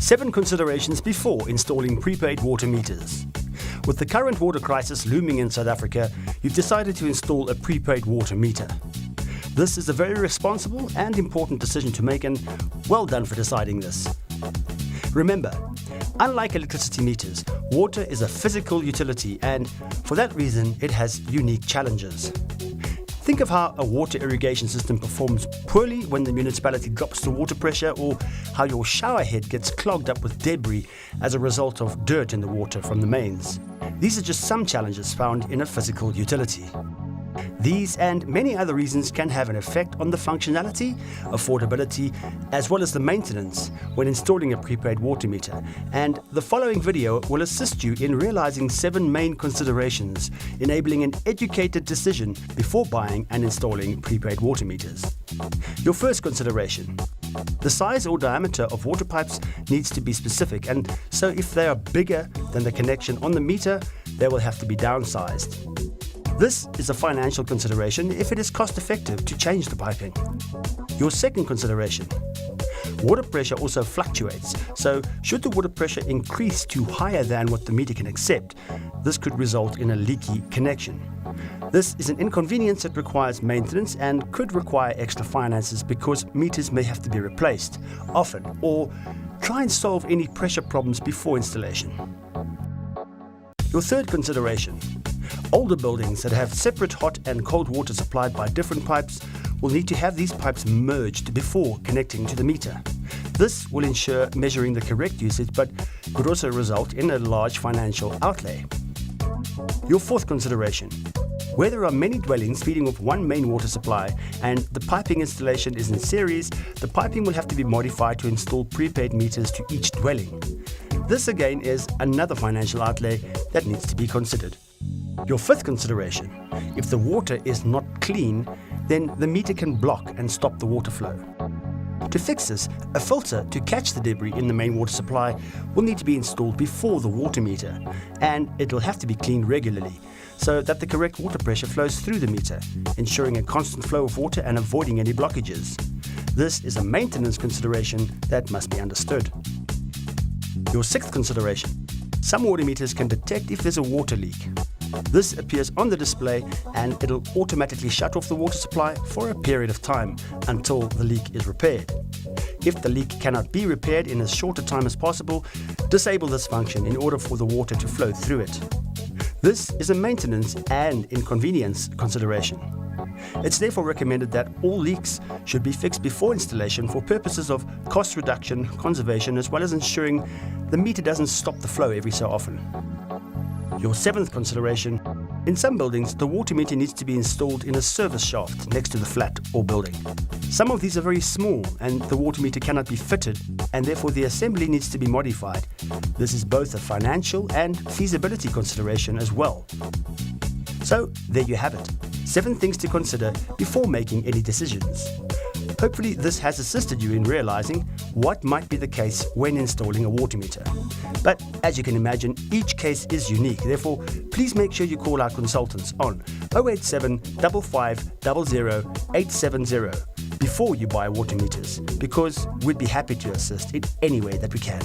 7 considerations before installing prepaid water meters. With the current water crisis looming in South Africa, you've decided to install a prepaid water meter. This is a very responsible and important decision to make, and well done for deciding this. Remember, unlike electricity meters, water is a physical utility, and for that reason it has unique challenges. Think of how a water irrigation system performs poorly when the municipality drops the water pressure, or how your shower head gets clogged up with debris as a result of dirt in the water from the mains. These are just some challenges found in a physical utility. These and many other reasons can have an effect on the functionality, affordability, as well as the maintenance when installing a prepaid water meter, and the following video will assist you in realizing 7 main considerations, enabling an educated decision before buying and installing prepaid water meters. Your first consideration: the size or diameter of water pipes needs to be specific, and so if they are bigger than the connection on the meter, they will have to be downsized. This is a financial consideration if it is cost effective to change the piping. Your second consideration: water pressure also fluctuates, so should the water pressure increase to higher than what the meter can accept, this could result in a leaky connection. This is an inconvenience that requires maintenance and could require extra finances because meters may have to be replaced often, or try and solve any pressure problems before installation. Your third consideration: older buildings that have separate hot and cold water supplied by different pipes will need to have these pipes merged before connecting to the meter. This will ensure measuring the correct usage, but could also result in a large financial outlay. Your fourth consideration: where there are many dwellings feeding off one main water supply and the piping installation is in series, the piping will have to be modified to install prepaid meters to each dwelling. This again is another financial outlay that needs to be considered. Your fifth consideration: if the water is not clean, then the meter can block and stop the water flow. To fix this, a filter to catch the debris in the main water supply will need to be installed before the water meter, and it will have to be cleaned regularly so that the correct water pressure flows through the meter, ensuring a constant flow of water and avoiding any blockages. This is a maintenance consideration that must be understood. Your sixth consideration: some water meters can detect if there's a water leak. This appears on the display and it'll automatically shut off the water supply for a period of time until the leak is repaired. If the leak cannot be repaired in as short a time as possible, disable this function in order for the water to flow through it. This is a maintenance and inconvenience consideration. It's therefore recommended that all leaks should be fixed before installation for purposes of cost reduction, conservation, as well as ensuring the meter doesn't stop the flow every so often. Your seventh consideration: in some buildings, the water meter needs to be installed in a service shaft next to the flat or building. Some of these are very small and the water meter cannot be fitted, and therefore the assembly needs to be modified. This is both a financial and feasibility consideration as well. So there you have it, 7 things to consider before making any decisions. Hopefully this has assisted you in realizing what might be the case when installing a water meter. But as you can imagine, each case is unique. Therefore, please make sure you call our consultants on 087 55 00 870 before you buy water meters, because we'd be happy to assist in any way that we can.